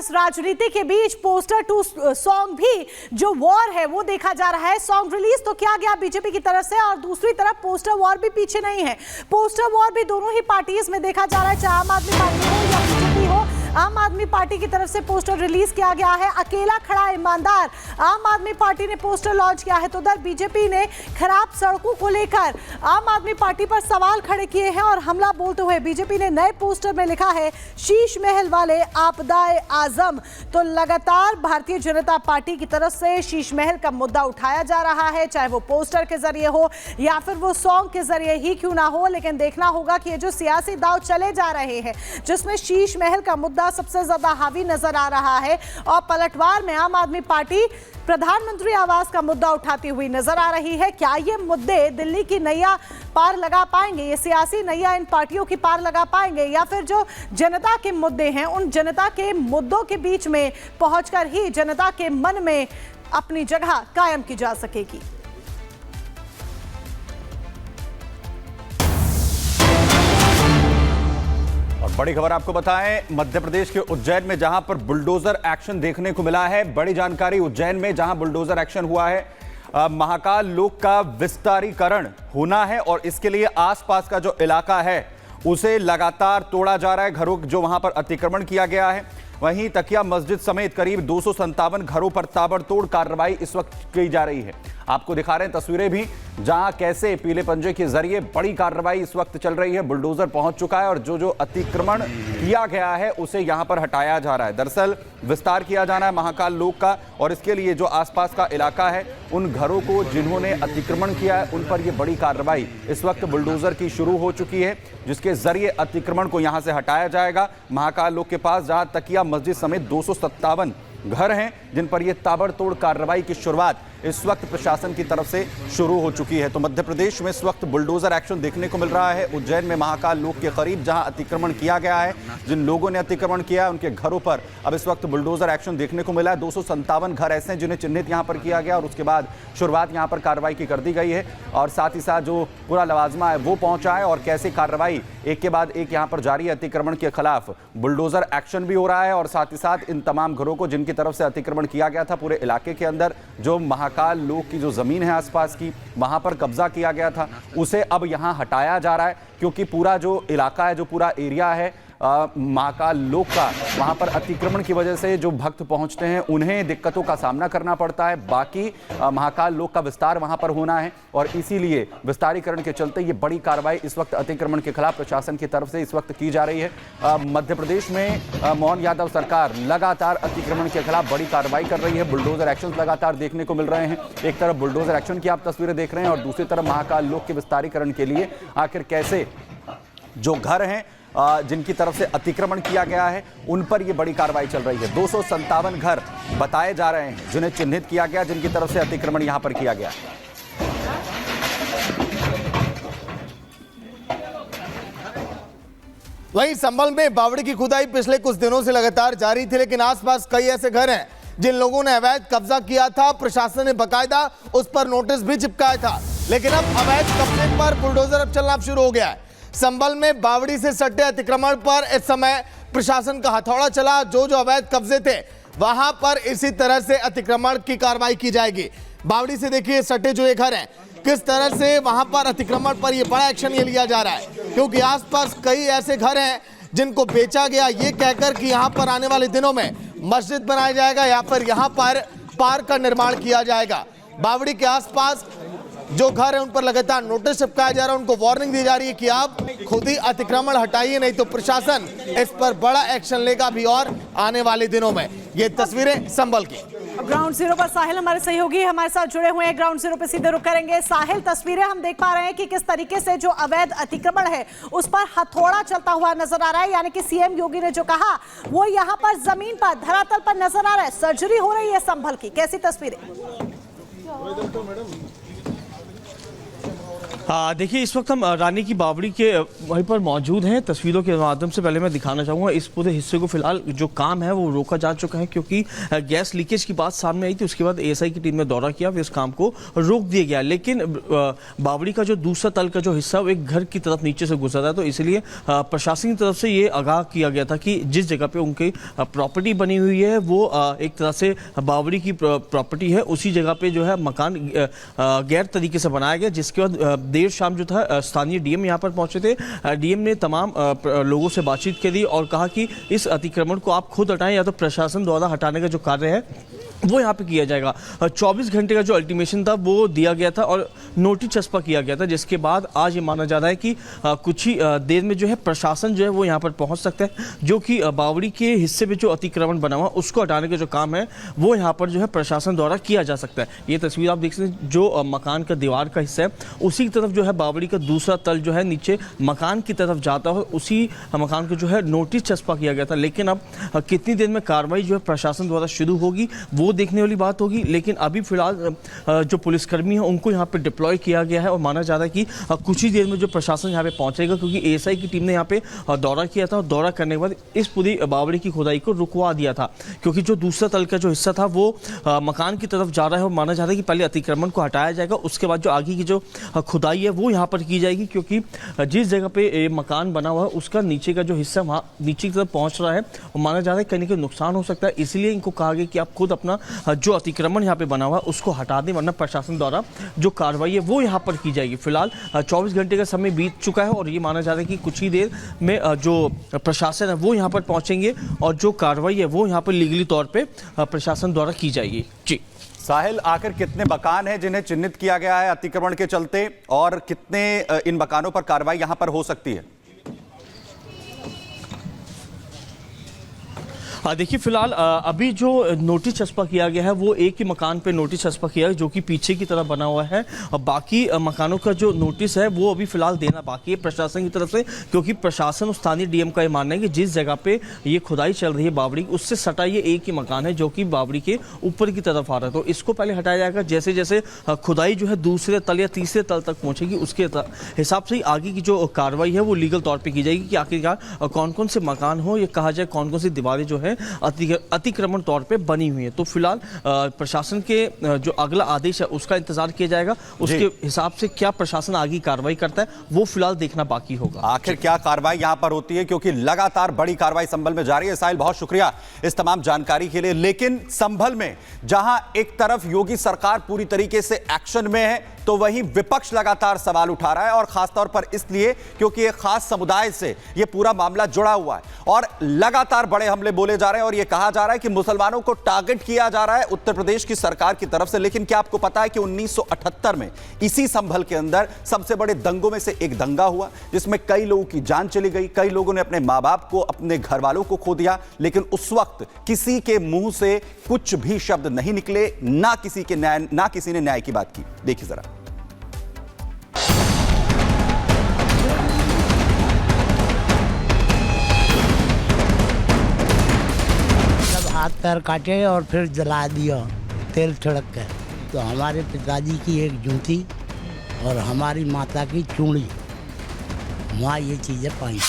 इस राजनीति के बीच पोस्टर टू सॉन्ग भी जो वॉर है वो देखा जा रहा है। सॉन्ग रिलीज तो किया गया बीजेपी की तरफ से और दूसरी तरफ पोस्टर वॉर भी पीछे नहीं है। पोस्टर वॉर भी दोनों ही पार्टीज में देखा जा रहा है, चाहे आम आदमी पार्टी हो या बीजेपी हो। आम आदमी पार्टी की तरफ से पोस्टर रिलीज किया गया है, अकेला खड़ा ईमानदार। आम आदमी पार्टी ने पोस्टर लॉन्च किया है, तो उधर बीजेपी ने खराब सड़कों को लेकर आम आदमी पार्टी पर सवाल खड़े किए हैं और हमला बोलते हुए बीजेपी ने नए पोस्टर में लिखा है शीश महल वाले आपदाए आजम। तो लगातार भारतीय जनता पार्टी की तरफ से शीश महल का मुद्दा उठाया जा रहा है, चाहे वो पोस्टर के जरिए हो या फिर वो सॉन्ग के जरिए ही क्यों ना हो। लेकिन देखना होगा कि ये जो सियासी दांव चले जा रहे हैं जिसमें शीश महल का मुद्दा सबसे ज्यादा हावी नजर आ रहा है और पलटवार में आम आदमी पार्टी प्रधानमंत्री आवास का मुद्दा उठाती हुई नजर आ रही है। क्या ये मुद्दे दिल्ली की नैया पार लगा पाएंगे, ये सियासी नैया इन पार्टियों की पार लगा पाएंगे, या फिर जो जनता के मुद्दे हैं उन जनता के मुद्दों के बीच में पहुंचकर ही जनता के मन में अपनी जगह कायम की जा सकेगी। और बड़ी खबर आपको बताएं, मध्य प्रदेश के उज्जैन में जहां पर बुलडोजर एक्शन देखने को मिला है। बड़ी जानकारी उज्जैन में जहां बुलडोजर एक्शन हुआ है, महाकाल लोक का विस्तारीकरण होना है और इसके लिए आसपास का जो इलाका है उसे लगातार तोड़ा जा रहा है। घरों जो वहां पर अतिक्रमण किया गया है, वहीं तकिया मस्जिद समेत करीब 257 घरों पर ताबड़तोड़ कार्रवाई इस वक्त की जा रही है। आपको दिखा रहे हैं तस्वीरें भी, जहां कैसे पीले पंजे के जरिए बड़ी कार्रवाई इस वक्त चल रही है। बुलडोजर पहुंच चुका है और जो अतिक्रमण किया गया है उसे यहां पर हटाया जा रहा है। दरअसल विस्तार किया जाना है महाकाल लोक का और इसके लिए जो आसपास का इलाका है उन घरों को जिन्होंने अतिक्रमण किया है उन पर यह बड़ी कार्रवाई इस वक्त बुलडोजर की शुरू हो चुकी है, जिसके जरिए अतिक्रमण को यहां से हटाया जाएगा। महाकाल लोक के पास जहां तकिया मस्जिद समेत 257 घर हैं जिन पर यह ताबड़तोड़ कार्रवाई की शुरुआत इस वक्त प्रशासन की तरफ से शुरू हो चुकी है। तो मध्य प्रदेश में इस वक्त बुलडोजर एक्शन देखने को मिल रहा है। उज्जैन में महाकाल लोक के करीब जहां अतिक्रमण किया गया है, जिन लोगों ने अतिक्रमण किया है उनके घरों पर अब इस वक्त बुलडोजर एक्शन देखने को मिला है। 257 घर ऐसे हैं जिन्हें चिन्हित यहां पर किया गया और उसके बाद शुरुआत यहां पर कार्रवाई की कर दी गई है और साथ ही साथ जो पूरा लवाजमा है वो पहुंचा है और कैसे कार्रवाई एक के बाद एक यहां पर जारी है। अतिक्रमण के खिलाफ बुलडोजर एक्शन भी हो रहा है और साथ ही साथ इन तमाम घरों को जिनकी तरफ से अतिक्रमण किया गया था पूरे इलाके के अंदर, जो महाकाल लोक की जो जमीन है आसपास की वहां पर कब्जा किया गया था, उसे अब यहां हटाया जा रहा है क्योंकि पूरा जो इलाका है, जो पूरा एरिया है महाकाल लोक का, वहां पर अतिक्रमण की वजह से जो भक्त पहुंचते हैं उन्हें दिक्कतों का सामना करना पड़ता है। बाकी महाकाल लोक का विस्तार वहां पर होना है और इसीलिए विस्तारीकरण के चलते ये बड़ी कार्रवाई इस वक्त अतिक्रमण के खिलाफ प्रशासन की तरफ से इस वक्त की जा रही है। मध्य प्रदेश में मोहन यादव सरकार लगातार अतिक्रमण के खिलाफ बड़ी कार्रवाई कर रही है। बुलडोजर एक्शन लगातार देखने को मिल रहे हैं। एक तरफ बुलडोजर एक्शन की आप तस्वीरें देख रहे हैं और दूसरी तरफ महाकाल लोक के विस्तारीकरण के लिए आखिर कैसे जो घर हैं जिनकी तरफ से अतिक्रमण किया गया है उन पर यह बड़ी कार्रवाई चल रही है। 257 घर बताए जा रहे हैं जिन्हें चिन्हित किया गया, जिनकी तरफ से अतिक्रमण यहां पर किया गया। वहीं संभल में बावड़ी की खुदाई पिछले कुछ दिनों से लगातार जारी थी, लेकिन आसपास कई ऐसे घर हैं जिन लोगों ने अवैध कब्जा किया था। प्रशासन ने बकायदा उस पर नोटिस भी चिपकाया था, लेकिन अब अवैध कब्जे पर बुलडोजर अब चलना शुरू हो गया है। संभल में बावड़ी से सटे अतिक्रमण पर इस समय प्रशासन का हथौड़ा चला। जो अवैध कब्जे थे वहां पर इसी तरह से अतिक्रमण की कार्रवाई की जाएगी। बावड़ी से देखिए सटे जो ये घर हैं किस तरह से वहां पर अतिक्रमण पर ये बड़ा एक्शन ये लिया जा रहा है, क्योंकि आसपास कई ऐसे घर हैं जिनको बेचा गया ये कहकर कि यहां पर आने वाले दिनों में मस्जिद बनाया जाएगा या फिर यहां पर पार्क का निर्माण किया जाएगा। बावड़ी के आसपास जो घर है उन पर लगातार नोटिस चिपकाया जा रहा है, उनको वार्निंग दी जा रही है कि आप खुद ही अतिक्रमण हटाइए, नहीं तो प्रशासन इस पर बड़ा एक्शन लेगा भी और आने वाले दिनों में। ये तस्वीरें संभल की। ग्राउंड जीरो पर साहिल हमारे सहयोगी हमारे साथ जुड़े हुए हैं। ग्राउंड जीरो पे सीधे रुक करेंगे। साहिल, तस्वीरें हम देख पा रहे हैं कि किस तरीके से जो अवैध अतिक्रमण है उस पर हथौड़ा चलता हुआ नजर आ रहा है, यानी कि सीएम योगी ने जो कहा वो यहाँ पर जमीन पर धरातल पर नजर आ रहा है। सर्जरी हो रही है संभल की, कैसी तस्वीरें? देखिए, इस वक्त हम रानी की बावड़ी के वहीं पर मौजूद हैं। तस्वीरों के माध्यम से पहले मैं दिखाना चाहूँगा इस पूरे हिस्से को। फिलहाल जो काम है वो रोका जा चुका है क्योंकि गैस लीकेज की बात सामने आई थी। उसके बाद एएसआई की टीम ने दौरा किया, फिर इस काम को रोक दिया गया। लेकिन बावड़ी का जो दूसरा तल का जो हिस्सा वो एक घर की तरफ नीचे से गुजरा है, तो इसलिए प्रशासन की तरफ से ये आगाह किया गया था कि जिस जगह पर उनकी प्रॉपर्टी बनी हुई है वो एक तरह से बावड़ी की प्रॉपर्टी है, उसी जगह पर जो है मकान गैर तरीके से बनाया गया। जिसके बाद देर शाम जो था स्थानीय डीएम यहां पर पहुंचे थे। डीएम ने तमाम लोगों से बातचीत करी और कहा कि इस अतिक्रमण को आप खुद हटाएं या तो प्रशासन द्वारा हटाने का जो कार्य है वो यहाँ पे किया जाएगा। 24 घंटे का जो अल्टीमेशन था वो दिया गया था और नोटिस चस्पा किया गया था, जिसके बाद आज ये माना जा रहा है कि कुछ ही देर में जो है प्रशासन जो है वो यहाँ पर पहुँच सकता है, जो कि बावड़ी के हिस्से में जो अतिक्रमण बना हुआ उसको हटाने का जो काम है वो यहाँ पर जो है प्रशासन द्वारा किया जा सकता है। ये तस्वीर आप देख सकते हैं, जो मकान का दीवार का हिस्सा है उसी की तरफ जो है बावड़ी का दूसरा तल जो है नीचे मकान की तरफ जाता है, उसी मकान को जो है नोटिस चस्पा किया गया था। लेकिन अब कितनी देर में कार्रवाई जो है प्रशासन द्वारा शुरू होगी वो देखने वाली बात होगी। लेकिन अभी फिलहाल जो पुलिसकर्मी है उनको यहाँ पे डिप्लॉय किया गया है और माना जा रहा है कि कुछ ही देर में जो प्रशासन यहाँ पे पहुंचेगा, क्योंकि एएसआई की टीम ने यहाँ पे दौरा किया था और दौरा करने के बाद इस पूरी बावड़ी की खुदाई को रुकवा दिया था, क्योंकि जो दूसरा तल का जो हिस्सा था वो मकान की तरफ जा रहा है और माना जा रहा है कि पहले अतिक्रमण को हटाया जाएगा, उसके बाद जो आगे की जो खुदाई है वो यहाँ पर की जाएगी। क्योंकि जिस जगह पे मकान बना हुआ है उसका नीचे का जो हिस्सा वहाँ नीचे की तरफ पहुँच रहा है और माना जा रहा है कहीं ना कहीं नुकसान हो सकता है। इसलिए इनको कहा गया कि आप खुद अपना जो अतिक्रमण यहाँ पे बना हुआ है उसको हटा दें, वरना प्रशासन द्वारा जो कार्रवाई है वो यहाँ पर की जाएगी। फिलहाल 24 घंटे का समय बीत चुका है और ये माना जा रहा है कि कुछ ही देर में जो प्रशासन है वो यहाँ पर पहुँचेंगे और जो कार्रवाई है वो यहाँ पर लीगली तौर पर प्रशासन द्वारा की जाएगी। जी साहिल, आखिर कितने मकान हैं जिन्हें चिन्हित किया गया है अतिक्रमण के चलते, और कितने इन मकानों पर कार्रवाई यहां पर हो सकती है? देखिए, फिलहाल अभी जो नोटिस चस्पा किया गया है वो एक ही मकान पे नोटिस चस्पा किया है जो कि पीछे की तरफ बना हुआ है, और बाकी मकानों का जो नोटिस है वो अभी फिलहाल देना बाकी है प्रशासन की तरफ से, क्योंकि प्रशासन और स्थानीय डीएम का ये मानना है कि जिस जगह पे ये खुदाई चल रही है बावड़ी, उससे सटा ये एक ही मकान है जो कि बावड़ी के ऊपर की तरफ आ रहा है। तो इसको पहले हटाया जाएगा। जैसे जैसे खुदाई जो है दूसरे तल या तीसरे तल तक पहुंचेगी उसके हिसाब से ही आगे की जो कार्रवाई है वो लीगल तौर पर की जाएगी कि आखिरकार कौन कौन से मकान हो, ये कहा जाए कौन कौन सी दीवारें जो है अतिक्रमण तौर पे बनी हुई है। तो फिलहाल प्रशासन के जो अगला आदेश है उसका इंतजार किया जाएगा, उसके हिसाब से क्या प्रशासन आगे कार्रवाई करता है वो फिलहाल देखना बाकी होगा। आखिर क्या कार्रवाई यहां पर होती है, क्योंकि लगातार बड़ी कार्रवाई संभल में जारी है। साहिल, बहुत शुक्रिया इस तमाम जानकारी के लिए। लेकिन संभल में जहां एक तरफ योगी सरकार पूरी तरीके से एक्शन में है, तो वहीं विपक्ष लगातार सवाल उठा रहा है, और खासतौर पर इसलिए क्योंकि एक खास समुदाय से यह पूरा मामला जुड़ा हुआ है और लगातार बड़े हमले बोले जा रहे हैं और यह कहा जा रहा है कि मुसलमानों को टारगेट किया जा रहा है उत्तर प्रदेश की सरकार की तरफ से। लेकिन क्या आपको पता है कि 1978 में इसी संभल के अंदर सबसे बड़े दंगों में से एक दंगा हुआ जिसमें कई लोगों की जान चली गई, कई लोगों ने अपने मां बाप को, अपने घर वालों को खो दिया। लेकिन उस वक्त किसी के मुंह से कुछ भी शब्द नहीं निकले, ना किसी ने न्याय की बात की। देखिए जरा। हाथ पैर काटे और फिर जला दिया तेल छिड़क के। तो हमारे पिताजी की एक जूती और हमारी माता की चूड़ी, वहाँ ये चीज़ें पाई।